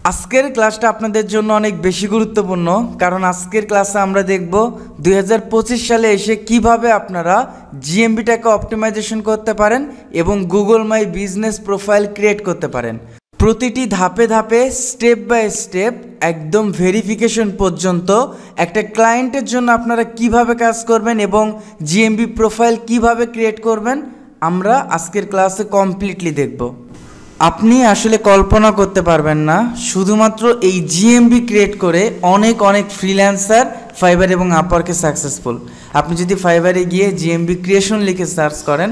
আজকের ক্লাসটা আপনাদের জন্য অনেক বেশি গুরুত্বপূর্ণ, কারণ আজকের ক্লাসে আমরা দেখব 2025 সালে এসে কিভাবে আপনারা জিএমবিটাকে অপটিমাইজেশন করতে পারেন এবং Google my business profile create করতে পারেন। প্রতিটি ধাপে ধাপে স্টেপ বাই স্টেপ একদম ভেরিফিকেশন পর্যন্ত একটা ক্লায়েন্টের জন্য আপনারা কিভাবে কাজ করবেন এবং জিএমবি প্রোফাইল কিভাবে ক্রিয়েট করবেন আমরা আজকের ক্লাসে কমপ্লিটলি দেখব। আপনি আসলে কল্পনা করতে পারবেন না, শুধুমাত্র এই জিএমবি ক্রিয়েট করে অনেক ফ্রিল্যান্সার ফাইবার এবং আপওয়ার্কে সাকসেসফুল। আপনি যদি ফাইবারে গিয়ে জিএমবি ক্রিয়েশন লিখে সার্চ করেন,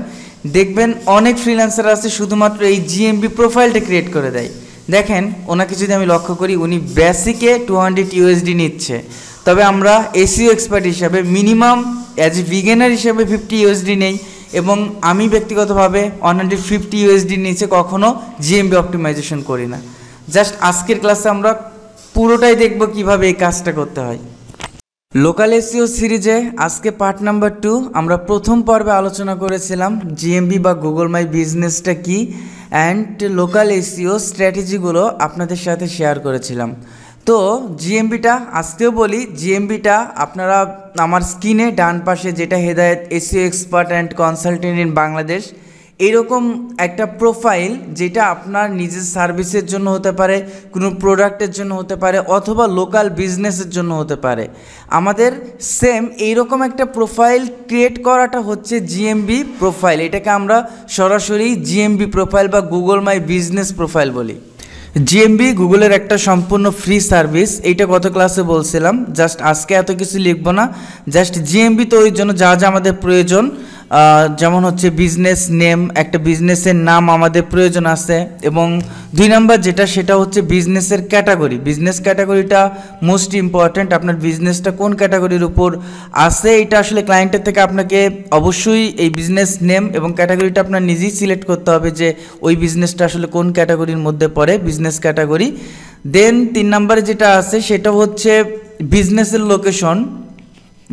দেখবেন অনেক ফ্রিল্যান্সার আছে শুধুমাত্র এই জিএমবি প্রোফাইলটা ক্রিয়েট করে দেয়। দেখেন ওনাকে যদি আমি লক্ষ্য করি, উনি বেসিকে 200 USD নিচ্ছে, তবে আমরা এসইও এক্সপার্ট হিসাবে মিনিমাম অ্যাজ এ বিগিনার হিসাবে 50 USD নেই এবং আমি ব্যক্তিগতভাবে 150 USD নিচে কখনো জিএমবি অপটিমাইজেশন করি না। জাস্ট আজকের ক্লাসে আমরা পুরোটাই দেখব কিভাবে এই কাজটা করতে হয়। লোকাল এসইও সিরিজে আজকে পার্ট নাম্বার 2 আমরা প্রথম পর্বে আলোচনা করেছিলাম জিএমবি বা গুগল মাই বিজনেসটা কি অ্যান্ড লোকাল এসইও স্ট্র্যাটেজিগুলো আপনাদের সাথে শেয়ার করেছিলাম। তো জিএমবিটা আজকেও বলি, জিএমবিটা আপনারা আমার স্ক্রিনে ডান পাশে যেটা Hedayet SEO expert and consultant in Bangladesh, এরকম একটা প্রোফাইল যেটা আপনার নিজের সার্ভিসের জন্য হতে পারে, কোনো প্রোডাক্টের জন্য হতে পারে, অথবা লোকাল বিজনেসের জন্য হতে পারে। আমাদের সেম এইরকম একটা প্রোফাইল ক্রিয়েট করাটা হচ্ছে জিএমবি প্রোফাইল। এটাকে আমরা সরাসরি জিএমবি প্রোফাইল বা গুগল মাই বিজনেস প্রোফাইল বলি। জিএমবি গুগলের একটা সম্পূর্ণ ফ্রি সার্ভিস, এইটা গত ক্লাসে বলছিলাম। জাস্ট আজকে এত কিছু লিখবো না, জাস্ট জিএমবি তৈরির জন্য যা যা আমাদের প্রয়োজন, যেমন হচ্ছে বিজনেস নেম, একটা বিজনেসের নাম আমাদের প্রয়োজন আছে, এবং 2 নাম্বার যেটা সেটা হচ্ছে বিজনেসের ক্যাটাগরি। বিজনেস ক্যাটাগরিটা মোস্ট ইম্পর্ট্যান্ট। আপনার বিজনেসটা কোন ক্যাটাগরির উপর আছে এটা আসলে ক্লায়েন্টের থেকে আপনাকে অবশ্যই এই বিজনেস নেম এবং ক্যাটাগরিটা আপনার নিজেই সিলেক্ট করতে হবে যে ওই বিজনেসটা আসলে কোন ক্যাটাগরির মধ্যে পড়ে, বিজনেস ক্যাটাগরি। দেন 3 নাম্বারে যেটা আছে সেটা হচ্ছে বিজনেসের লোকেশন।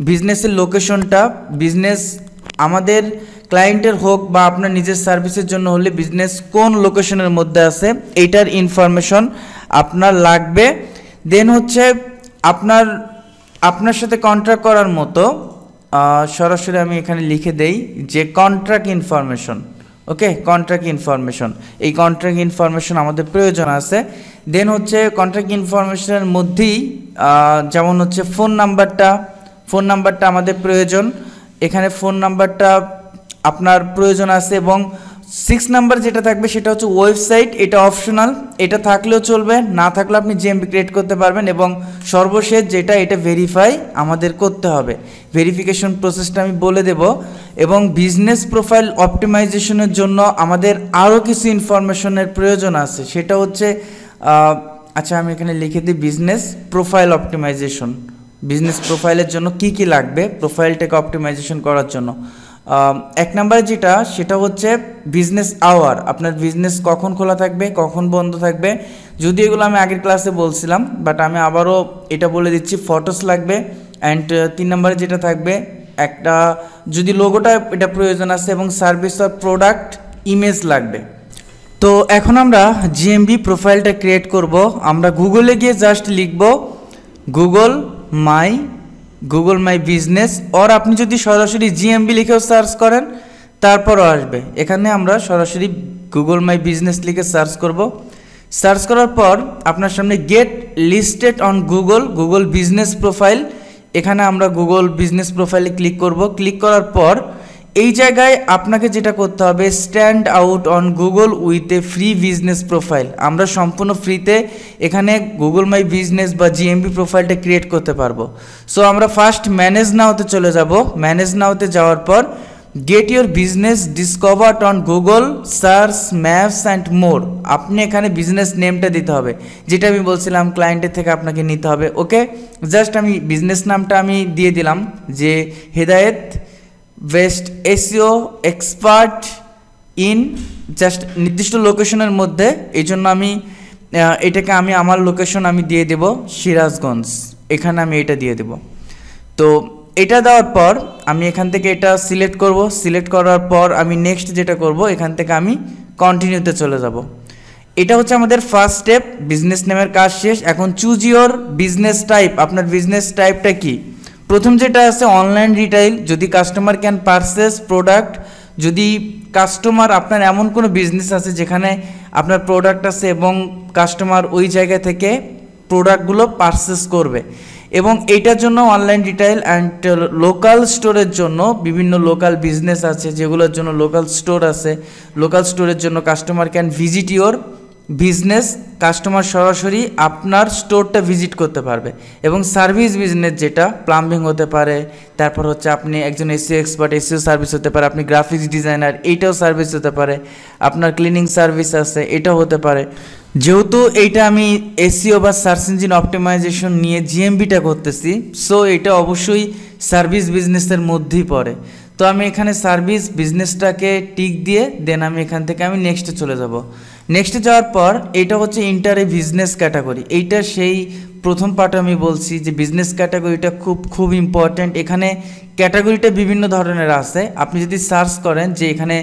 বিজনেসের লোকেশনটা বিজনেস আমাদের ক্লায়েন্টের হোক বা আপনার নিজের সার্ভিসের জন্য হলে বিজনেস কোন লোকেশনের মধ্যে আছে এইটার ইনফরমেশন আপনার লাগবে। দেন হচ্ছে আপনার সাথে কন্ট্রাক্ট করার মতো, সরাসরি আমি এখানে লিখে দেই যে কন্ট্রাক্ট ইনফরমেশন। ওকে, কন্ট্রাক্ট ইনফরমেশন, এই কন্ট্রাক্ট ইনফরমেশন আমাদের প্রয়োজন আছে। দেন হচ্ছে কন্ট্রাক্ট ইনফরমেশনের মধ্যেই যেমন হচ্ছে ফোন নাম্বারটা আমাদের প্রয়োজন। এখানে ফোন নাম্বারটা আপনার প্রয়োজন আছে, এবং 6 নাম্বার যেটা থাকবে সেটা হচ্ছে ওয়েবসাইট। এটা অপশনাল, এটা থাকলেও চলবে, না থাকলে আপনি জিএমবি ক্রিয়েট করতে পারবেন। এবং সর্বশেষ যেটা, এটা ভেরিফাই আমাদের করতে হবে। ভেরিফিকেশন প্রসেসটা আমি বলে দেব। এবং বিজনেস প্রোফাইল অপটিমাইজেশনের জন্য আমাদের আরও কিছু ইনফরমেশনের প্রয়োজন আছে, সেটা হচ্ছে আচ্ছা আমি এখানে লিখে দিই বিজনেস প্রোফাইল অপটিমাইজেশন। বিজনেস প্রোফাইলের জন্য কি কি লাগবে প্রোফাইলটাকে অপটিমাইজেশন করার জন্য। 1 নাম্বারে যেটা সেটা হচ্ছে বিজনেস আওয়ার। আপনার বিজনেস কখন খোলা থাকবে, কখন বন্ধ থাকবে, যদি এগুলো আমি আগের ক্লাসে বলছিলাম, বাট আমি আবারও এটা বলে দিচ্ছি। ফটোস লাগবে। অ্যান্ড 3 নাম্বারে যেটা থাকবে একটা যদি লোগোটা এটা প্রয়োজন আছে, এবং সার্ভিস অর প্রোডাক্ট ইমেজ লাগবে। তো এখন আমরা জিএমবি প্রোফাইলটা ক্রিয়েট করব। আমরা গুগলে গিয়ে জাস্ট লিখব গুগল মাই বিজনেস, অর আপনি যদি সরাসরি জিএমবি লিখেও সার্চ করেন তারপরও আসবে। এখানে আমরা সরাসরি গুগল মাই বিজনেস লিখে সার্চ করব। সার্চ করার পর আপনার সামনে get listed on Google business profile, এখানে আমরা গুগল বিজনেস প্রোফাইলে ক্লিক করব। ক্লিক করার পর এই জায়গায় আপনাকে যেটা করতে হবে, stand out on Google with a free business profile. আমরা সম্পূর্ণ ফ্রিতে এখানে গুগল মাই বিজনেস বা জিএমবি প্রোফাইলটা ক্রিয়েট করতে পারবো। সো আমরা ফার্স্ট ম্যানেজ নাওতে চলে যাব। ম্যানেজ নাওতে যাওয়ার পর get your business discovered on Google search maps and more. আপনি এখানে বিজনেস নেমটা দিতে হবে, যেটা আমি বলছিলাম ক্লায়েন্টের থেকে আপনাকে নিতে হবে। ওকে, জাস্ট আমি বিজনেস নামটা আমি দিয়ে দিলাম যে Hedayet west SEO expert in, just নির্দিষ্ট লোকেশনের মধ্যে। এই জন্য আমি এটাকে আমার লোকেশন আমি দিয়ে দেব সিরাজগঞ্জ, এখানে আমি এটা দিয়ে দেব। তো এটা দেওয়ার পর আমি এখান থেকে এটা সিলেক্ট করব। সিলেক্ট করার পর আমি নেক্সট যেটা করব, এখান থেকে আমি কন্টিনিউতে চলে যাব। এটা হচ্ছে আমাদের ফার্স্ট স্টেপ, বিজনেস নেমের কাজ শেষ। এখন চুজ ইওর বিজনেস টাইপ, আপনার বিজনেস টাইপটা কি। প্রথম যেটা আছে অনলাইন রিটেইল, যদি কাস্টমার ক্যান পারচেস প্রোডাক্ট, যদি কাস্টমার আপনার এমন কোনো বিজনেস আছে যেখানে আপনার প্রোডাক্ট আছে এবং কাস্টমার ওই জায়গা থেকে প্রোডাক্টগুলো পারচেস করবে, এবং এইটার জন্য অনলাইন রিটেইল অ্যান্ড লোকাল স্টোরের জন্য বিভিন্ন লোকাল বিজনেস আছে যেগুলোর জন্য লোকাল স্টোর আছে। লোকাল স্টোরের জন্য customer can visit your business, customer সরাসরি আপনার স্টোরটা ভিজিট করতে পারবে। এবং সার্ভিস বিজনেস যেটা প্লাম্বিং হতে পারে, তারপর হচ্ছে আপনি একজন এসিও এক্সপার্ট, এসিও সার্ভিস হতে পারে, আপনি গ্রাফিক্স ডিজাইনার, এইটাও সার্ভিস হতে পারে, আপনার ক্লিনিং সার্ভিস আছে, এটাও হতে পারে। যেহেতু এইটা আমি এসিও বা সার্চ ইঞ্জিন অপটিমাইজেশন নিয়ে জিএমবিটা করতেছি, সো এটা অবশ্যই সার্ভিস বিজনেসের মধ্যেই পড়ে। তো আমি এখানে সার্ভিস বিজনেসটাকে টিক দিয়ে দেন আমি এখান থেকে আমি নেক্সটে চলে যাব। নেক্সটে যাওয়ার পর এইটা হচ্ছে ইন্টার এ বিজনেস ক্যাটাগরি। এইটা সেই প্রথম পার্ট আমি বলছি যে বিজনেস ক্যাটাগরিটা খুব ইম্পর্ট্যান্ট। এখানে ক্যাটাগরিটা বিভিন্ন ধরনের আছে। আপনি যদি সার্চ করেন যে এখানে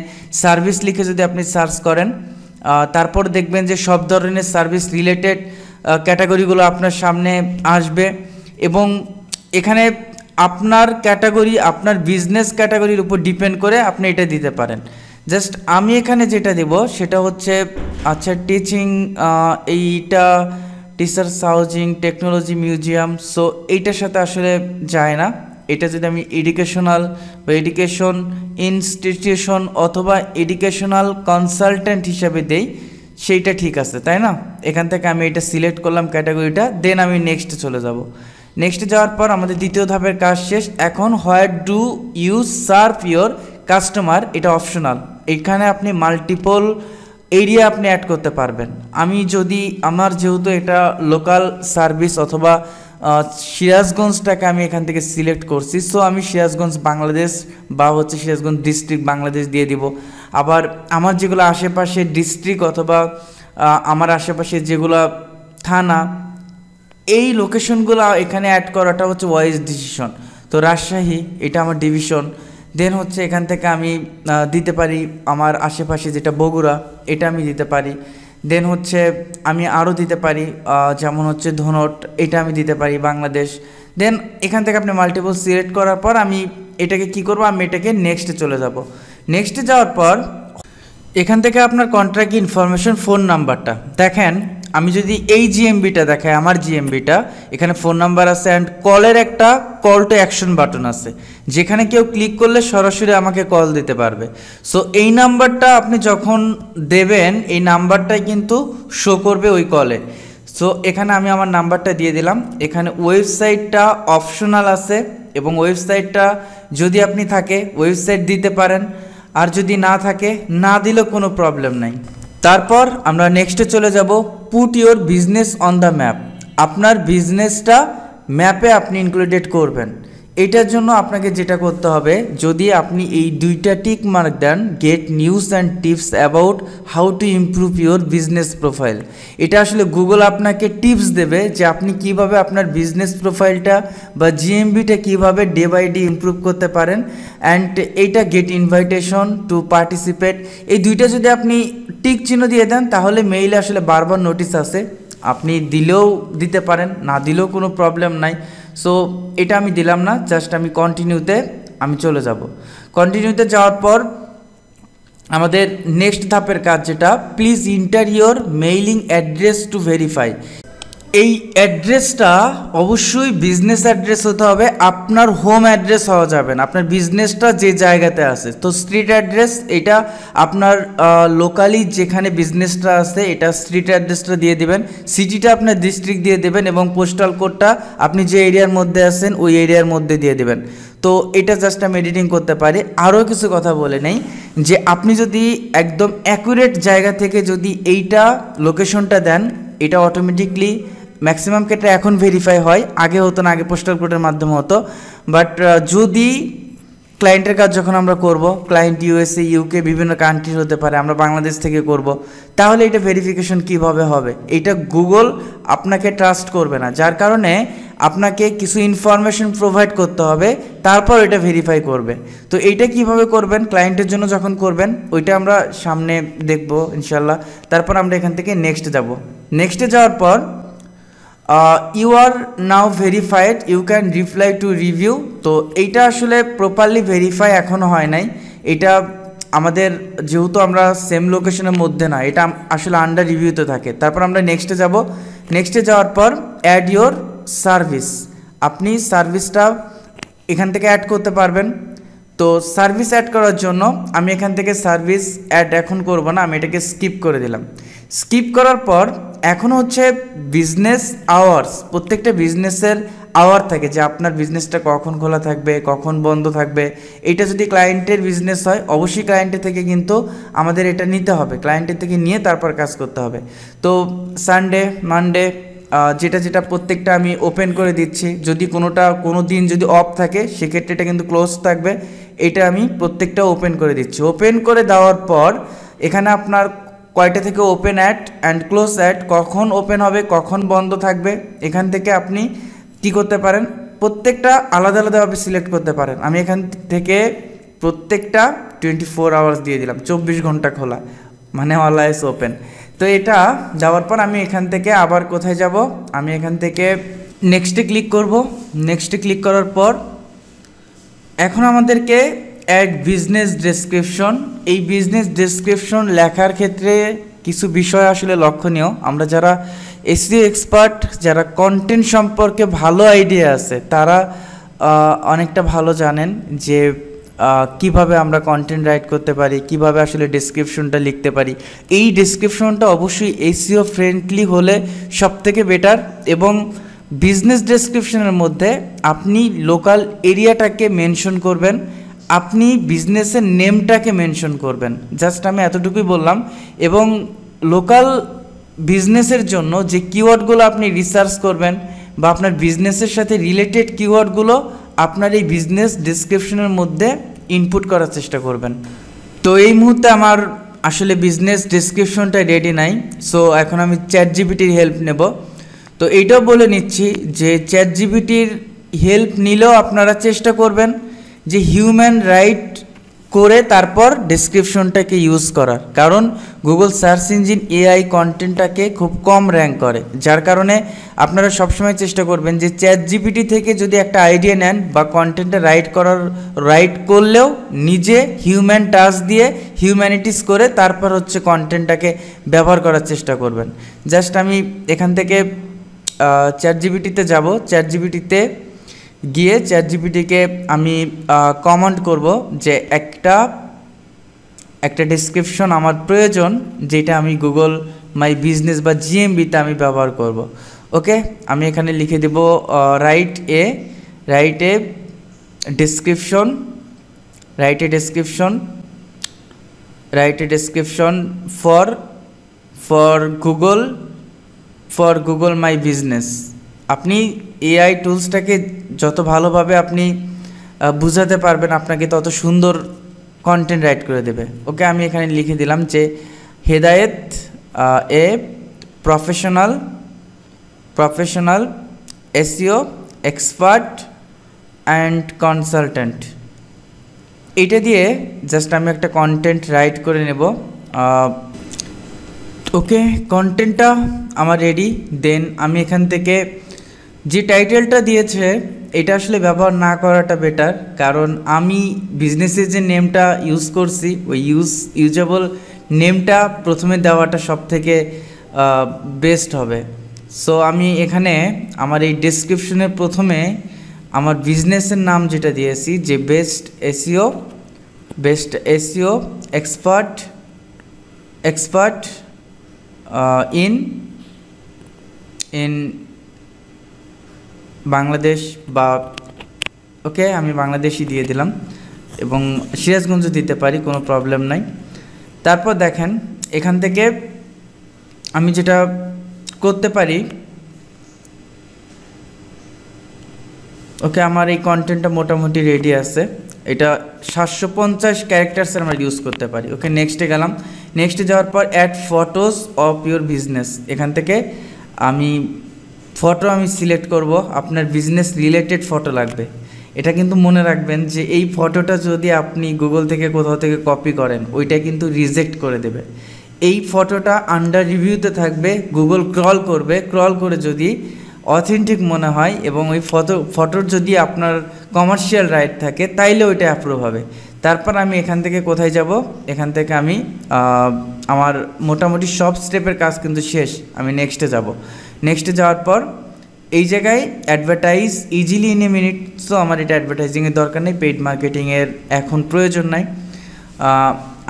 সার্ভিস লিখে যদি আপনি সার্চ করেন, তারপর দেখবেন যে সব ধরনের সার্ভিস রিলেটেড ক্যাটাগরিগুলো আপনার সামনে আসবে, এবং এখানে আপনার ক্যাটাগরি আপনার বিজনেস ক্যাটাগরির উপর ডিপেন্ড করে আপনি এটা দিতে পারেন। জাস্ট আমি এখানে যেটা দেব সেটা হচ্ছে আচ্ছা টিচিং, এইটা teachers housing, technology museum, so এইটার সাথে আসলে যায় না। এটা যদি আমি এডুকেশনাল বা এডুকেশন ইনস্টিটিউশন অথবা এডুকেশনাল কনসালট্যান্ট হিসাবে দেই, সেইটা ঠিক আছে, তাই না? এখান থেকে আমি এটা সিলেক্ট করলাম ক্যাটাগরিটা, দেন আমি নেক্সটে চলে যাব। নেক্সটে যাওয়ার পর আমাদের দ্বিতীয় ধাপের কাজ শেষ। এখন where do you serve your customer, এটা অপশনাল। এখানে আপনি মাল্টিপল এরিয়া আপনি অ্যাড করতে পারবেন। আমি যদি আমার যেহেতু এটা লোকাল সার্ভিস অথবা সিরাজগঞ্জটাকে আমি এখান থেকে সিলেক্ট করছি, সো আমি সিরাজগঞ্জ বাংলাদেশ বা হচ্ছে সিরাজগঞ্জ ডিস্ট্রিক্ট বাংলাদেশ দিয়ে দিব। আবার আমার যেগুলো আশেপাশে ডিস্ট্রিক্ট অথবা আমার আশেপাশে যেগুলো থানা, এই লোকেশনগুলো এখানে অ্যাড করাটা হচ্ছে ওয়াইজ ডিসিশন। তো রাজশাহী এটা আমার ডিভিশন, দেন হচ্ছে এখান থেকে আমি দিতে পারি আমার আশেপাশে যেটা বগুড়া, এটা আমি দিতে পারি। দেন হচ্ছে আমি আরও দিতে পারি যেমন হচ্ছে ধনট, এটা আমি দিতে পারি বাংলাদেশ। দেন এখান থেকে আপনি মাল্টিপল সিলেক্ট করার পর আমি এটাকে কি করব, আমি এটাকে নেক্সটে চলে যাব। নেক্সটে যাওয়ার পর এখান থেকে আপনার কন্ট্রাক্ট ইনফরমেশন, ফোন নাম্বারটা দেখেন। আমি যদি এই জিএমবিটা দেখাই, আমার জিএমবিটা, এখানে ফোন নাম্বার আছে অ্যান্ড কলের একটা কল টু অ্যাকশন বাটন আছে, যেখানে কেউ ক্লিক করলে সরাসরি আমাকে কল দিতে পারবে। সো এই নাম্বারটা আপনি যখন দেবেন, এই নাম্বারটাই কিন্তু শো করবে ওই কলে। সো এখানে আমি আমার নাম্বারটা দিয়ে দিলাম। এখানে ওয়েবসাইটটা অপশনাল আছে, এবং ওয়েবসাইটটা যদি আপনি থাকে ওয়েবসাইট দিতে পারেন, আর যদি না থাকে না দিলেও কোনো প্রবলেম নাই। তারপর আমরা নেক্সটে চলে যাব, put your business on the map. আপনার বিজনেসটা ম্যাপে আপনি ইনক্লুডেড করবেন। এটার জন্য আপনাকে যেটা করতে হবে, যদি আপনি এই দুইটা টিক মার্ক দেন, get news and tips about how to improve your business profile, এটা আসলে গুগল আপনাকে টিপস দেবে যে আপনি কিভাবে আপনার বিজনেস প্রোফাইলটা বা জিএমবিটা কিভাবে ডে বাই ডে ইমপ্রুভ করতে পারেন। অ্যান্ড এইটা গেট ইনভাইটেশন টু পার্টিসিপেট, এই দুইটা যদি আপনি টিক চিহ্ন দিয়ে দেন, তাহলে মেইলে আসলে বারবার নোটিস আসে, আপনি দিলেও দিতে পারেন, না দিলেও কোনো প্রবলেম নাই। সো এটা আমি দিলাম না, জাস্ট আমি কন্টিনিউতে আমি চলে যাব। কন্টিনিউতে যাওয়ার পর আমাদের নেক্সট ধাপের কাজ যেটা, please inter your mailing address to verify. এই অ্যাড্রেসটা অবশ্যই বিজনেস অ্যাড্রেস হতে হবে, আপনার হোম অ্যাড্রেস হওয়া যাবে না, আপনার বিজনেসটা যে জায়গাতে আছে। তো স্ট্রিট অ্যাড্রেস, এটা আপনার লোকালি যেখানে বিজনেসটা আছে এটা স্ট্রিট অ্যাড্রেসটা দিয়ে দেবেন, সিটিটা আপনার ডিস্ট্রিক্ট দিয়ে দেবেন, এবং পোস্টাল কোডটা আপনি যে এরিয়ার মধ্যে আছেন ওই এরিয়ার মধ্যে দিয়ে দেবেন। তো এটা জাস্ট আমি এডিটিং করতে পারি। আরও কিছু কথা বলে নেই যে আপনি যদি একদম অ্যাকুরেট জায়গা থেকে যদি এইটা লোকেশনটা দেন, এটা অটোমেটিকলি ম্যাক্সিমাম ক্ষেত্রে এখন ভেরিফাই হয়, আগে হতো না, আগে পোস্টাল কোডের মাধ্যমে হতো। বাট যদি ক্লায়েন্টের কাজ যখন আমরা করব, ক্লায়েন্ট ইউএসএ, ইউকে, বিভিন্ন কান্ট্রি হতে পারে, আমরা বাংলাদেশ থেকে করব, তাহলে এটা ভেরিফিকেশন কিভাবে হবে? এটা গুগল আপনাকে ট্রাস্ট করবে না, যার কারণে আপনাকে কিছু ইনফরমেশন প্রোভাইড করতে হবে, তারপর এটা ভেরিফাই করবে। তো এইটা কিভাবে করবেন ক্লায়েন্টের জন্য যখন করবেন, ওইটা আমরা সামনে দেখব ইনশাল্লাহ। তারপর আমরা এখান থেকে নেক্সটে যাব। নেক্সটে যাওয়ার পর you are now verified, you can reply to review. তো এইটা আসলে প্রপারলি ভেরিফাই এখনও হয় নাই। এটা আমাদের যেহেতু আমরা সেম লোকেশনের মধ্যে না, এটা আসলে আন্ডার রিভিউতে থাকে। তারপর আমরা নেক্সটে যাব। নেক্সটে যাওয়ার পর অ্যাড ইয়োর সার্ভিস, আপনি সার্ভিসটা এখান থেকে অ্যাড করতে পারবেন। তো সার্ভিস অ্যাড করার জন্য আমি এখান থেকে সার্ভিস অ্যাড এখন করব না, আমি এটাকে স্কিপ করে দিলাম। স্কিপ করার পর এখন হচ্ছে বিজনেস আওয়ার্স, প্রত্যেকটা বিজনেসের আওয়ার থাকে যে আপনার বিজনেসটা কখন খোলা থাকবে, কখন বন্ধ থাকবে। এটা যদি ক্লায়েন্টের বিজনেস হয়, অবশ্যই ক্লায়েন্টের থেকে কিন্তু আমাদের এটা নিতে হবে, ক্লায়েন্টের থেকে নিয়ে তারপর কাজ করতে হবে। তো সানডে, মানডে, যেটা প্রত্যেকটা আমি ওপেন করে দিচ্ছি। যদি কোনো দিন যদি অফ থাকে সেক্ষেত্রে এটা কিন্তু ক্লোজ থাকবে। এটা আমি প্রত্যেকটা ওপেন করে দিচ্ছি। ওপেন করে দেওয়ার পর এখানে আপনার কয়টা থেকে open add and close add, কখন ওপেন হবে কখন বন্ধ থাকবে, এখান থেকে আপনি কী করতে পারেন, প্রত্যেকটা আলাদা আলাদাভাবে সিলেক্ট করতে পারেন। আমি এখান থেকে প্রত্যেকটা 24 আওয়ার্স দিয়ে দিলাম, 24 ঘন্টা খোলা, মানে অলওয়েজ ওপেন। তো এটা যাওয়ার পর আমি এখান থেকে আবার কোথায় যাব, আমি এখান থেকে নেক্সটে ক্লিক করব। নেক্সটে ক্লিক করার পর এখন আমাদেরকে অ্যাড বিজনেস ডেসক্রিপশন, এই বিজনেস ডেসক্রিপশন লেখার ক্ষেত্রে কিছু বিষয় আসলে লক্ষণীয়। আমরা যারা এসইও এক্সপার্ট, যারা কন্টেন্ট সম্পর্কে ভালো আইডিয়া আছে, তারা অনেকটা ভালো জানেন যে কিভাবে আমরা কন্টেন্ট রাইট করতে পারি, কিভাবে আসলে ডেসক্রিপশনটা লিখতে পারি। এই ডেসক্রিপশনটা অবশ্যই এসইও ফ্রেন্ডলি হলে সবথেকে বেটার। এবং বিজনেস ডেসক্রিপশনের মধ্যে আপনি লোকাল এরিয়াটাকে মেনশন করবেন, আপনি বিজনেসের নেমটাকে মেনশন করবেন। জাস্ট আমি এতটুকুই বললাম। এবং লোকাল বিজনেসের জন্য যে কিওয়ার্ডগুলো আপনি রিসার্চ করবেন বা আপনার বিজনেসের সাথে রিলেটেড কিওয়ার্ডগুলো আপনার এই বিজনেস ডেসক্রিপশনের মধ্যে ইনপুট করার চেষ্টা করবেন। তো এই মুহূর্তে আমার আসলে বিজনেস ডেসক্রিপশনটা রেডি নাই, সো এখন আমি চ্যাটজিপিটির হেল্প নেব। তো এইটাও বলে নিচ্ছি যে চ্যাটজিপিটির হেল্প নিলেও আপনারা চেষ্টা করবেন যে হিউম্যান রাইট করে তারপর ডেসক্রিপশনটাকে ইউজ করার, কারণ গুগল সার্চ ইঞ্জিন এআই কন্টেন্টটাকে খুব কম র্যাঙ্ক করে। যার কারণে আপনারা সবসময় চেষ্টা করবেন যে চ্যাটজিপিটি থেকে যদি একটা আইডিয়া নেন বা কন্টেন্টটা রাইট করলেও নিজে হিউম্যান টাচ দিয়ে হিউম্যানিটিস করে তারপর হচ্ছে কন্টেন্টটাকে ব্যবহার করার চেষ্টা করবেন। জাস্ট আমি এখান থেকে চ্যাটজিপিটিতে যাব। চ্যাটজিপিটিতে গিয়ে চ্যাটজিপিটিকে আমি কমেন্ট করব যে একটা ডেসক্রিপশন আমার প্রয়োজন, যেটা আমি গুগল মাই বিজনেস বা জিএমবিতে আমি ব্যবহার করব। ওকে, আমি এখানে লিখে দেব write a description for Google my Business. আপনি এআই টুলসটাকে যত ভালোভাবে আপনি বুঝাতে পারবেন, আপনাকে তত সুন্দর কন্টেন্ট রাইট করে দেবে। ওকে, আমি এখানে লিখে দিলাম যে Hedayet a professional SEO expert and consultant. এইটা দিয়ে জাস্ট আমি একটা কন্টেন্ট রাইট করে নেব। ওকে, কন্টেন্টটা আমার রেডি। দেন আমি এখান থেকে যে টাইটেলটা দিয়েছে এটা আসলে ব্যবহার না করাটা বেটার, কারণ আমি বিজনেসের যে নেমটা ইউজ করছি ওই ইউজেবল নেমটা প্রথমে দেওয়াটা সবথেকে বেস্ট হবে। সো আমি এখানে আমার এই ডেসক্রিপশনের প্রথমে আমার বিজনেসের নাম যেটা দিয়েছি যে best SEO expert in Bangladesh, বা ওকে আমি বাংলাদেশই দিয়ে দিলাম এবং সিরাজগঞ্জ দিতে পারি, কোনো প্রবলেম নাই। তারপর দেখেন এখান থেকে আমি যেটা করতে পারি, ওকে আমার এই কন্টেন্টটা মোটামুটি রেডি আছে। এটা 750 ক্যারেক্টার্সের আমরা ইউজ করতে পারি। ওকে, নেক্সটে গেলাম। নেক্সটে যাওয়ার পর add photos of your business, এখান থেকে আমি ফটো আমি সিলেক্ট করব, আপনার বিজনেস রিলেটেড ফটো লাগবে। এটা কিন্তু মনে রাখবেন যে এই ফটোটা যদি আপনি গুগল থেকে কোথাও থেকে কপি করেন ওইটা কিন্তু রিজেক্ট করে দেবে। এই ফটোটা আন্ডার রিভিউতে থাকবে, গুগল ক্রল করবে, ক্রল করে যদি অথেন্টিক মনে হয় এবং ওই ফটোর যদি আপনার কমার্শিয়াল রাইট থাকে তাইলে ওইটা অ্যাপ্রুভ হবে। তারপর আমি এখান থেকে কোথায় যাব, এখান থেকে আমি আমার মোটামুটি সব স্টেপের কাজ কিন্তু শেষ, আমি নেক্সটে যাব। নেক্সটে যাওয়ার পর এই জায়গায় advertise easily in a minute, so আমার এটা অ্যাডভার্টাইজিংয়ের দরকার নেই, পেইড মার্কেটিংয়ের এখন প্রয়োজন নাই।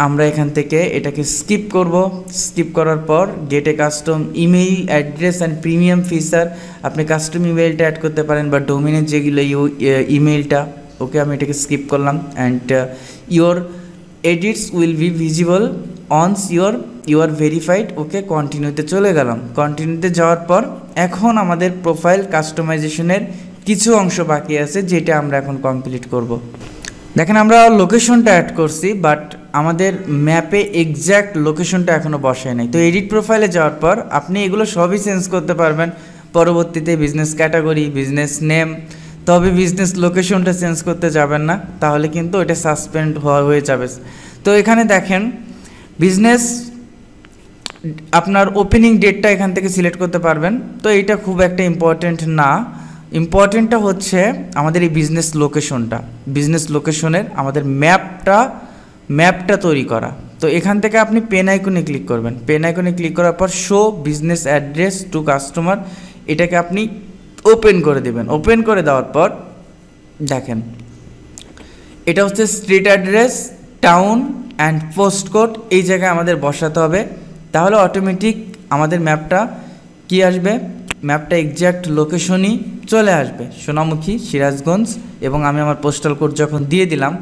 আমরা এখান থেকে এটাকে স্কিপ করব। স্কিপ করার পর gate A custom email address and premium feature, আপনি কাস্টম ইমেইলটা অ্যাড করতে পারেন বা ডোমেনের যেগুলো ইমেইলটা, ওকে আমি এটাকে স্কিপ করলাম। And your edits will be visible once you are verified, okay কন্টিনিউতে চলে গেলাম। কন্টিনিউতে যাওয়ার পর এখন আমাদের প্রোফাইল কাস্টমাইজেশনের কিছু অংশ বাকি আছে যেটা আমরা এখন কমপ্লিট করব। দেখেন আমরা লোকেশনটা অ্যাড করছি, বাট আমাদের ম্যাপে এক্স্যাক্ট লোকেশনটা এখনও বসায় নাই। তো এডিট প্রোফাইলে যাওয়ার পর আপনি এগুলো সবই চেঞ্জ করতে পারবেন পরবর্তীতে, বিজনেস ক্যাটাগরি, বিজনেস নেম, তবে বিজনেস লোকেশনটা চেঞ্জ করতে যাবেন না, তাহলে কিন্তু এটা সাসপেন্ড হয়ে যাবে। তো এখানে দেখেন বিজনেস আপনার ওপেনিং ডেটটা এখান থেকে সিলেক্ট করতে পারবেন। তো এইটা খুব একটা ইম্পর্টেন্ট না, ইম্পর্টেন্টটা হচ্ছে আমাদের এই বিজনেস লোকেশনটা, বিজনেস লোকেশনের আমাদের ম্যাপটা তৈরি করা। তো এখান থেকে আপনি পেন আইকনে ক্লিক করবেন। পেন আইকনে ক্লিক করার পর show business address to customer, এটাকে আপনি ওপেন করে দেবেন। ওপেন করে দেওয়ার পর দেখেন এটা হচ্ছে street address, town and post code, এই জায়গায় আমাদের বসাতে হবে। তাহলে অটোমেটিক আমাদের ম্যাপটা কি আসবে, ম্যাপটা এক্স্যাক্ট লোকেশনই চলে আসবে, সোনামুখী, সিরাজগঞ্জ। এবং আমি আমার পোস্টাল কোড যখন দিয়ে দিলাম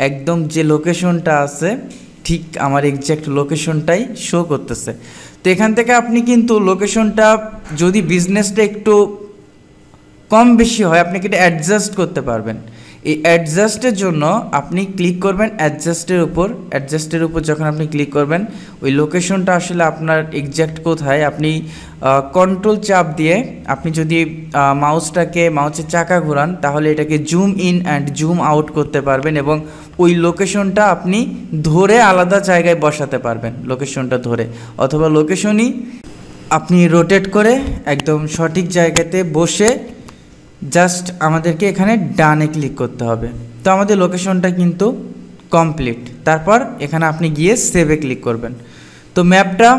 একদম যে লোকেশনটা আছে ঠিক আমার এক্স্যাক্ট লোকেশনটাই শো করতেছে। তো এখান থেকে আপনি কিন্তু লোকেশনটা যদি বিজনেসটা একটু কম বেশি হয় আপনি কিন্তু অ্যাডজাস্ট করতে পারবেন। এই অ্যাডজাস্টের জন্য আপনি ক্লিক করবেন অ্যাডজাস্টের উপর যখন আপনি ক্লিক করবেন ওই লোকেশনটা আসলে আপনার এক্স্যাক্ট কোথায়, আপনি কন্ট্রোল চাপ দিয়ে আপনি যদি মাউসের চাকা ঘোরান তাহলে এটাকে zoom in and zoom out করতে পারবেন এবং ওই লোকেশনটা আপনি ধরে আলাদা জায়গায় বসাতে পারবেন, লোকেশনটা ধরে, অথবা লোকেশনই আপনি রোটেট করে একদম সঠিক জায়গাতে বসে জাস্ট আমাদেরকে এখানে ডানে ক্লিক করতে হবে। তো আমাদের লোকেশনটা কিন্তু কমপ্লিট। তারপর এখানে আপনি গিয়ে সেভে ক্লিক করবেন। তো ম্যাপটা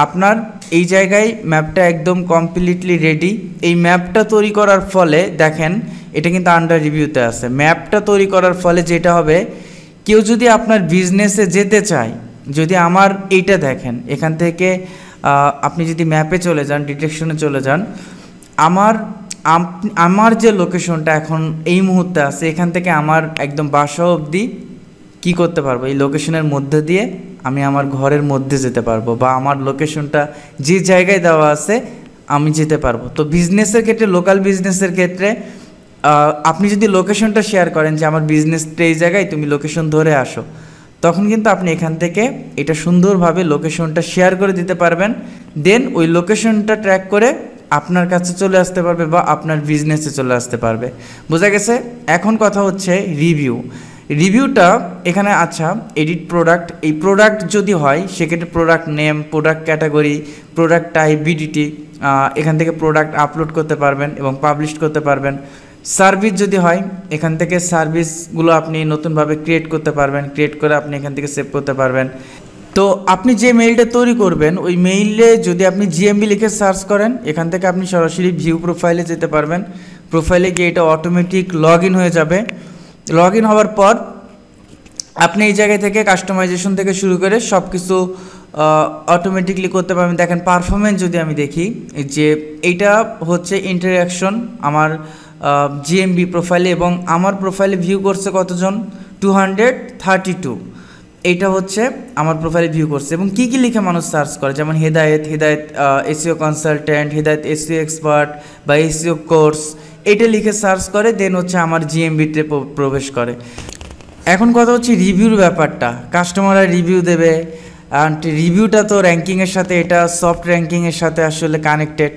আপনার এই জায়গায় ম্যাপটা একদম কমপ্লিটলি রেডি। এই ম্যাপটা তৈরি করার ফলে দেখেন এটা কিন্তু আন্ডার রিভিউতে আছে। ম্যাপটা তৈরি করার ফলে যেটা হবে, কেউ যদি আপনার বিজনেসে যেতে চায়, যদি আমার এইটা দেখেন এখান থেকে আপনি যদি ম্যাপে চলে যান, ডিটেকশনে চলে যান, আমার যে লোকেশনটা এখন এই মুহূর্তে আছে এখান থেকে আমার একদম বাসা অবধি কী করতে পারবো, এই লোকেশনের মধ্যে দিয়ে আমি আমার ঘরের মধ্যে যেতে পারবো, বা আমার লোকেশনটা যে জায়গায় দেওয়া আছে আমি যেতে পারবো। তো বিজনেসের ক্ষেত্রে, লোকাল বিজনেসের ক্ষেত্রে আপনি যদি লোকেশনটা শেয়ার করেন যে আমার বিজনেসটা এই জায়গায়, তুমি লোকেশন ধরে আসো, তখন কিন্তু আপনি এখান থেকে এটা সুন্দরভাবে লোকেশনটা শেয়ার করে দিতে পারবেন। দেন ওই লোকেশনটা ট্র্যাক করে আপনার কাছে চলে আসতে পারবে বা আপনার বিজনেসে চলে আসতে পারবে। বোঝা গেছে? এখন কথা হচ্ছে রিভিউটা এখানে। আচ্ছা, এডিট প্রোডাক্ট, এই প্রোডাক্ট যদি হয় সেক্ষেত্রে product name, product category, product type, BDT, এখান থেকে প্রোডাক্ট আপলোড করতে পারবেন এবং পাবলিশ করতে পারবেন। সার্ভিস যদি হয় এখান থেকে সার্ভিসগুলো আপনি নতুনভাবে ক্রিয়েট করতে পারবেন, ক্রিয়েট করে আপনি এখান থেকে সেভ করতে পারবেন। তো আপনি যে মেইলটা তৈরি করবেন ওই মেইলে যদি আপনি জিএমবি লিখে সার্চ করেন এখান থেকে আপনি সরাসরি ভিউ প্রোফাইলে যেতে পারবেন। প্রোফাইলে গিয়ে এটা অটোমেটিক লগ ইন হয়ে যাবে। লগ ইন হওয়ার পর আপনি এই জায়গা থেকে কাস্টমাইজেশন থেকে শুরু করে সব কিছু অটোমেটিকলি করতে পারবেন। দেখেন পারফরমেন্স যদি আমি দেখি, যে এইটা হচ্ছে ইন্টারঅ্যাকশন আমার জিএমবি প্রোফাইলে, এবং আমার প্রোফাইলে ভিউ করছে কতজন, 232। এইটা হচ্ছে আমার প্রোফাইলে ভিউ করছে। এবং কী কী লিখে মানুষ সার্চ করে, যেমন হেদায়েত এসইও কনসালটেন্ট, হেদায়েত এসইও এক্সপার্ট বা এসইও কোর্স, এটা লিখে সার্চ করে, দেন হচ্ছে আমার জিএমবিতে প্রবেশ করে। এখন কথা হচ্ছে রিভিউর ব্যাপারটা, কাস্টমাররা রিভিউ দেবে, অ্যান্ড রিভিউটা তো র্যাঙ্কিংয়ের সাথে, এটা সফট র্যাঙ্কিংয়ের সাথে আসলে কানেক্টেড।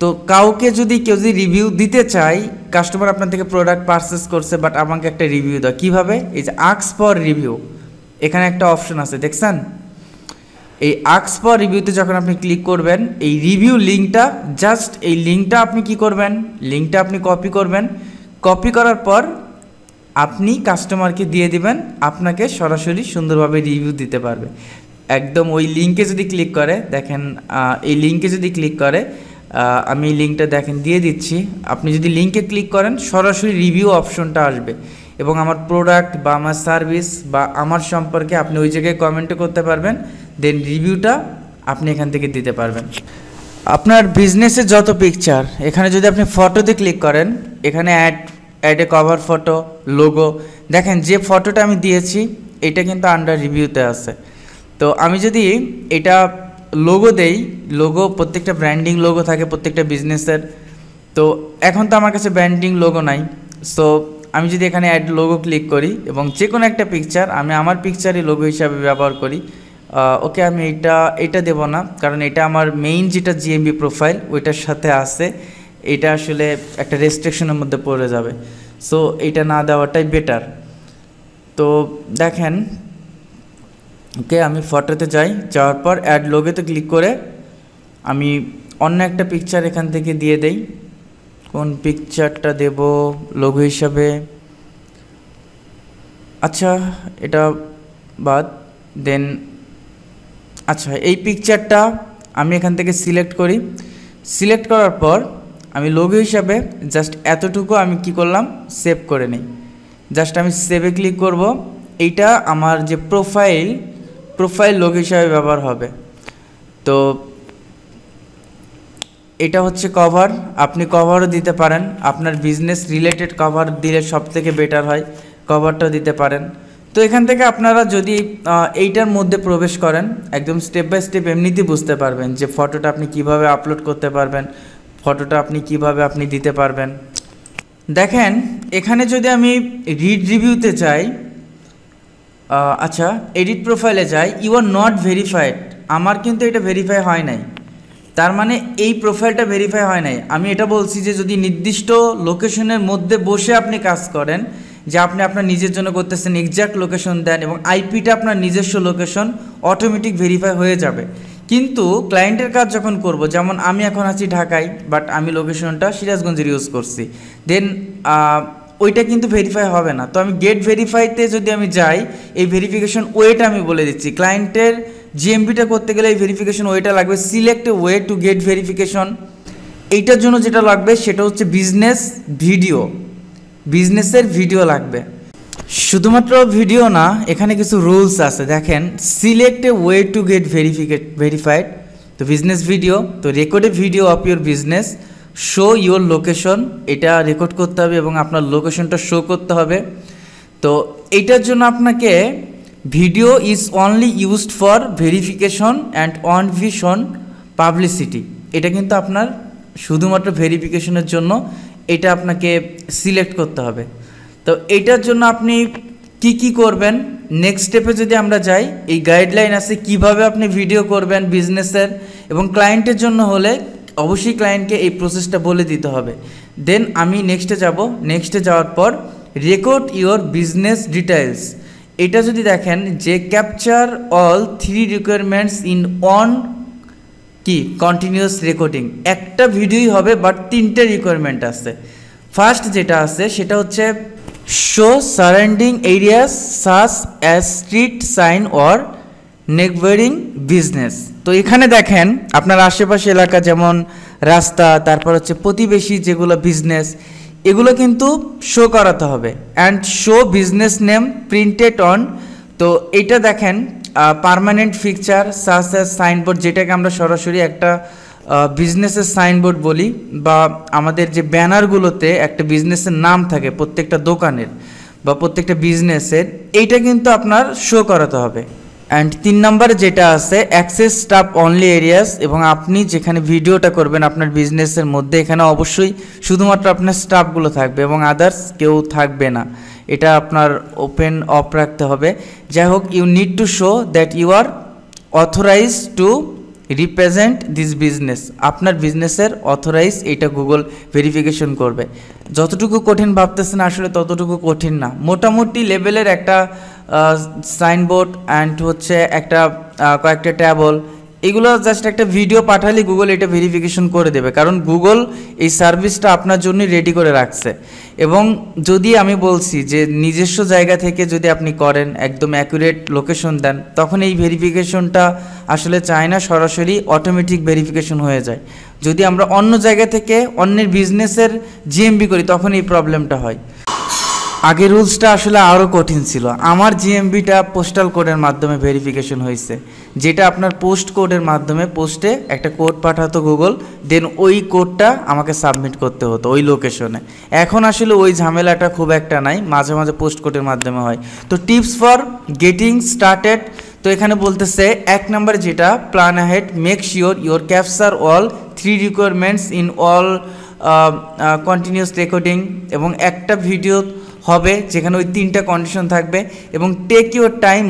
তো কাউকে যদি কেউ যদি রিভিউ দিতে চায়, কাস্টমার আপনার থেকে প্রোডাক্ট পারচেস করছে বাট আমাকে একটা রিভিউ দাও, কীভাবে? এই যে আস্ক ফর রিভিউ, এখানে একটা অপশন আছে দেখছেন, এই আস্ক ফর রিভিউতে যখন আপনি ক্লিক করবেন, এই রিভিউ লিঙ্কটা, জাস্ট এই লিঙ্কটা আপনি কি করবেন, লিঙ্কটা আপনি কপি করবেন, কপি করার পর আপনি কাস্টমারকে দিয়ে দিবেন, আপনাকে সরাসরি সুন্দরভাবে রিভিউ দিতে পারবে। একদম ওই লিঙ্কে যদি ক্লিক করে, দেখেন এই লিঙ্কে যদি ক্লিক করে, আমি লিঙ্কটা দেখেন দিয়ে দিচ্ছি, আপনি যদি লিঙ্কে ক্লিক করেন সরাসরি রিভিউ অপশনটা আসবে এবং আমার প্রোডাক্ট বা আমার সার্ভিস বা আমার সম্পর্কে আপনি ওই জায়গায় কমেন্টও করতে পারবেন, দেন রিভিউটা আপনি এখান থেকে দিতে পারবেন। আপনার বিজনেসের যত পিকচার, এখানে যদি আপনি ফটোতে ক্লিক করেন, এখানে add a cover photo, logo, দেখেন যে ফটোটা আমি দিয়েছি এটা কিন্তু আন্ডার রিভিউতে আছে। তো আমি যদি এটা লোগো দেই, লোগো প্রত্যেকটা ব্র্যান্ডিং লোগো থাকে প্রত্যেকটা বিজনেসের, তো এখন তো আমার কাছে ব্র্যান্ডিং লোগো নাই, সো আমি যদি এখানে অ্যাড লোগো ক্লিক করি এবং যে কোনো একটা পিকচার আমি আমার পিকচারই লোগো হিসাবে ব্যবহার করি, ওকে আমি এটা দেব না, কারণ এটা আমার মেইন যেটা জিএমবি প্রোফাইল ওইটার সাথে আছে, এটা আসলে একটা রেস্ট্রিকশনের মধ্যে পড়ে যাবে, সো এটা না দেওয়াটাই বেটার। তো দেখেন, ওকে আমি ফটোতে যাওয়ার পর অ্যাড লোগোতে ক্লিক করে আমি অন্য একটা পিকচার এখান থেকে দিয়ে দেই। কোন পিকচারটা দেব লোগো হিসাবে? আচ্ছা এটা বাদ দেন, আচ্ছা এই পিকচারটা আমি এখান থেকে সিলেক্ট করি, সিলেক্ট করার পর আমি লোগো হিসাবে জাস্ট এতটুকু আমি কি করলাম, সেভ করে নিই, জাস্ট আমি সেভে ক্লিক করব, এইটা আমার যে প্রোফাইল লোগো হিসাবে ব্যবহার হবে। তো এটা হচ্ছে কভার, আপনি কভারও দিতে পারেন, আপনার বিজনেস রিলেটেড কভার দিলে সব থেকে বেটার হয়, কভারটাও দিতে পারেন। তো এখান থেকে আপনারা যদি এইটার মধ্যে প্রবেশ করেন, একদম স্টেপ বাই স্টেপ এমনিতেই বুঝতে পারবেন যে ফটোটা আপনি কিভাবে আপলোড করতে পারবেন, ফটোটা আপনি কিভাবে আপনি দিতে পারবেন। দেখেন এখানে যদি আমি রিড রিভিউতে যাই, আচ্ছা এডিট প্রোফাইলে যাই, ইউ আর নট ভেরিফাইড, আমার কিন্তু এটা ভেরিফাই হয় নাই, তার মানে এই প্রোফাইলটা ভেরিফাই হয় নাই। আমি এটা বলছি যে যদি নির্দিষ্ট লোকেশনের মধ্যে বসে আপনি কাজ করেন, যে আপনি আপনার নিজের জন্য করতেছেন, এক্স্যাক্ট লোকেশন দেন এবং আইপিটা আপনার নিজস্ব লোকেশন, অটোমেটিক ভেরিফাই হয়ে যাবে। কিন্তু ক্লায়েন্টের কাজ যখন করব, যেমন আমি এখন আছি ঢাকায় বাট আমি লোকেশনটা সিরাজগঞ্জের ইউজ করছি, দেন ওইটা কিন্তু ভেরিফাই হবে না। তো আমি গেট ভেরিফাইতে যদি আমি যাই, এই ভেরিফিকেশন ওয়েটা আমি বলে দিচ্ছি, ক্লায়েন্টের জিএমবিটা করতে গেলে এই ভেরিফিকেশন ওয়েটা লাগবে, select a way to get verification. এইটার জন্য যেটা লাগবে সেটা হচ্ছে বিজনেসের ভিডিও লাগবে। শুধুমাত্র ভিডিও না, এখানে কিছু রুলস আছে, দেখেন select a way to get verified, তো বিজনেস ভিডিও, তো record A video of your business, show your location, এটা রেকর্ড করতে হবে এবং আপনার লোকেশনটা শো করতে হবে। তো এইটার জন্য আপনাকে video is only used for verification and on vision publicity, এটা কিন্তু আপনার শুধুমাত্র ভেরিফিকেশনের জন্য, এটা আপনাকে সিলেক্ট করতে হবে। তো এইটার জন্য আপনি কি করবেন, নেক্সট স্টেপে যদি আমরা যাই, এই গাইডলাইন আছে কিভাবে আপনি ভিডিও করবেন বিজনেসের, এবং ক্লায়েন্টের জন্য হলে অবশ্যই ক্লায়েন্টকে এই প্রসেসটা বলে দিতে হবে। দেন আমি নেক্সটে যাব, নেক্সটে যাওয়ার পর রেকর্ড ইউর বিজনেস ডিটেলস, এটা যদি দেখেন যে capture all 3 requirements in on কি কন্টিনিউয়াস রেকর্ডিং, একটা ভিডিওই হবে বাট 3টে রিকোয়ারমেন্ট আছে। ফার্স্ট যেটা আছে সেটা হচ্ছে show surrounding areas such as street sign or neighbouring business, তো এখানে দেখেন আপনার আশেপাশে এলাকা যেমন রাস্তা, তারপর হচ্ছে প্রতিবেশী যেগুলো বিজনেস, এগুলো কিন্তু শো করাতে হবে। And show business name printed on, তো এইটা দেখেন permanent fixture such as signboard, যেটাকে আমরা সরাসরি একটা বিজনেসের সাইনবোর্ড বলি, বা আমাদের যে ব্যানারগুলোতে একটা বিজনেসের নাম থাকে প্রত্যেকটা দোকানের বা প্রত্যেকটা বিজনেসের, এইটা কিন্তু আপনার শো করাতে হবে। অ্যান্ড 3 নম্বরে যেটা আছে অ্যাক্সেস স্টাফ অনলি এরিয়াস, এবং আপনি যেখানে ভিডিওটা করবেন আপনার বিজনেসের মধ্যে, এখানে অবশ্যই শুধুমাত্র আপনার স্টাফগুলো থাকবে এবং আদার্স কেউ থাকবে না, এটা আপনার ওপেন অফ রাখতে হবে। যাই হোক, you need to show that you are authorised to represent this business, আপনার বিজনেসের অথরাইজ এটা গুগল ভেরিফিকেশন করবে। যতটুকু কঠিন ভাবতেছেন আসলে ততটুকু কঠিন না, মোটামুটি লেভেলের একটা সাইনবোর্ড অ্যান্ড হচ্ছে একটা কয়েকটা ট্যাবল, এগুলো জাস্ট একটা ভিডিও পাঠালে গুগল এটা ভেরিফিকেশন করে দেবে, কারণ গুগল এই সার্ভিসটা আপনার জন্য রেডি করে রাখছে। এবং যদি আমি বলছি যে নিজস্ব জায়গা থেকে যদি আপনি করেন, একদম অ্যাকুরেট লোকেশন দেন, তখন এই ভেরিফিকেশনটা আসলে চায় না, সরাসরি অটোমেটিক ভেরিফিকেশন হয়ে যায়। যদি আমরা অন্য জায়গা থেকে অন্যের বিজনেসের জিএমবি করি তখন এই প্রবলেমটা হয়। আগে রুলসটা আসলে আরও কঠিন ছিল। আমার জিএমবিটা পোস্টাল কোডের মাধ্যমে ভেরিফিকেশন হয়েছে, যেটা আপনার পোস্ট কোডের মাধ্যমে পোস্টে একটা কোড পাঠাতো গুগল, দেন ওই কোডটা আমাকে সাবমিট করতে হতো ওই লোকেশনে। এখন আসলে ওই ঝামেলাটা খুব একটা নাই, মাঝে মাঝে পোস্ট কোডের মাধ্যমে হয়। তো টিপস ফর গেটিং স্টার্টেড, তো এখানে বলতেছে 1 নম্বর যেটা, plan ahead, make sure your capture all 3 requirements in all continuous recording, এবং একটা ভিডিও হবে যেখানে ওই 3টা কন্ডিশন থাকবে, এবং take your time,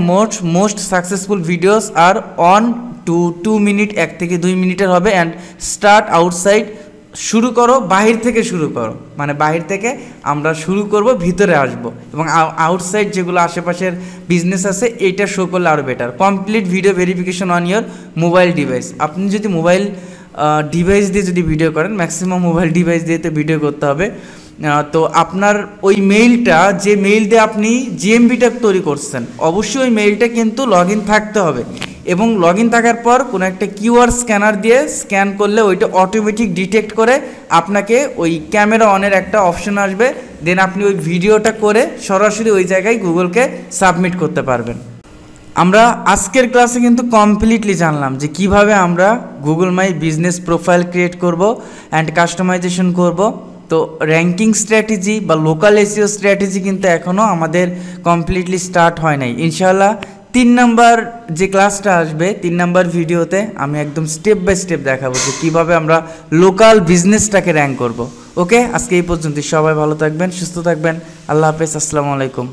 most successful videos are 1 to 2 minute, 1 থেকে 2 মিনিটের হবে, অ্যান্ড স্টার্ট আউটসাইড, শুরু করো বাহির থেকে শুরু করো, মানে বাহির থেকে আমরা শুরু করব, ভিতরে আসব, এবং আউটসাইড যেগুলো আশেপাশের বিজনেস আছে এইটা শো করলে আরও better. Complete video verification on your mobile device, আপনি যদি মোবাইল ডিভাইস দিয়ে যদি ভিডিও করেন, ম্যাক্সিমাম মোবাইল ডিভাইস দিয়ে তো ভিডিও করতে হবে, তো আপনার ওই মেইলটা, যে মেইল দিয়ে আপনি জিএমবিটা তৈরি করছেন, অবশ্যই ওই মেইলটা কিন্তু লগ ইন থাকতে হবে, এবং লগ ইন থাকার পর কোনো একটা কিউআর স্ক্যানার দিয়ে স্ক্যান করলে ওইটা অটোমেটিক ডিটেক্ট করে আপনাকে ওই ক্যামেরা অনের একটা অপশন আসবে, দেন আপনি ওই ভিডিওটা করে সরাসরি ওই জায়গায় গুগলকে সাবমিট করতে পারবেন। আমরা আজকের ক্লাসে কিন্তু কমপ্লিটলি জানলাম যে কিভাবে আমরা Google my business profile create করব অ্যান্ড কাস্টমাইজেশন করব। তো র্যাঙ্কিং স্ট্র্যাটেজি বা লোকাল এসইও স্ট্র্যাটেজি কিন্তু এখনও আমাদের কমপ্লিটলি স্টার্ট হয় নাই। ইনশাআল্লাহ 3 নাম্বার যে ক্লাসটা আসবে, 3 নাম্বার ভিডিওতে আমি একদম স্টেপ বাই স্টেপ দেখাবো যে কীভাবে আমরা লোকাল বিজনেসটাকে র্যাঙ্ক করব। ওকে, আজকে এই পর্যন্ত। সবাই ভালো থাকবেন, সুস্থ থাকবেন, আল্লাহ হাফেজ, আসসালামু আলাইকুম।